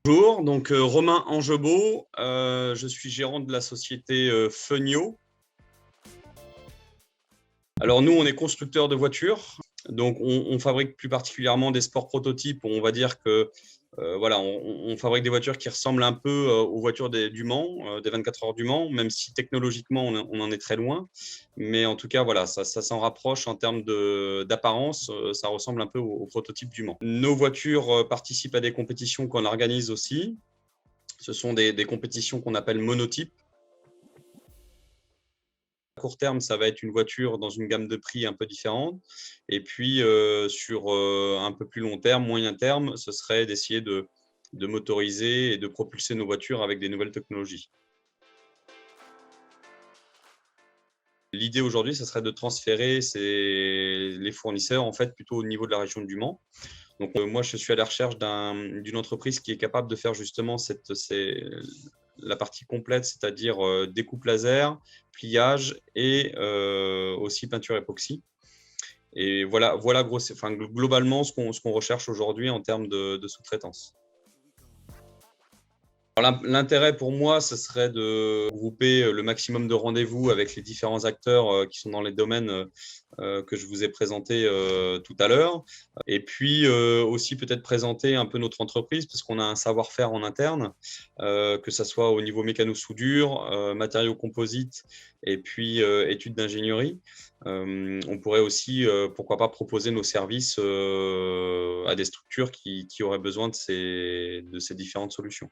Bonjour, donc Romain Angebaud, je suis gérant de la société Feunio. Alors nous, on est constructeur de voitures, donc on fabrique plus particulièrement des sports prototypes. On va dire que voilà, on fabrique des voitures qui ressemblent un peu aux voitures du Mans, des 24 heures du Mans, même si technologiquement on en est très loin. Mais en tout cas, voilà, ça s'en rapproche en termes d'apparence, ça ressemble un peu au prototype du Mans. Nos voitures participent à des compétitions qu'on organise aussi. Ce sont des compétitions qu'on appelle monotypes. À court terme, ça va être une voiture dans une gamme de prix un peu différente. Et puis, sur un peu plus long terme, moyen terme, ce serait d'essayer de motoriser et de propulser nos voitures avec des nouvelles technologies. L'idée aujourd'hui, ce serait de transférer les fournisseurs en fait plutôt au niveau de la région du Mans. Donc moi, je suis à la recherche d'une entreprise qui est capable de faire justement la partie complète, c'est-à-dire découpe laser, pliage et aussi peinture époxy. Et voilà globalement ce qu'on recherche aujourd'hui en termes de sous-traitance. L'intérêt pour moi, ce serait de grouper le maximum de rendez-vous avec les différents acteurs qui sont dans les domaines que je vous ai présentés tout à l'heure. Et puis aussi peut-être présenter un peu notre entreprise parce qu'on a un savoir-faire en interne, que ce soit au niveau mécano-soudure, matériaux composites et puis études d'ingénierie. On pourrait aussi, pourquoi pas, proposer nos services à des structures qui auraient besoin de ces différentes solutions.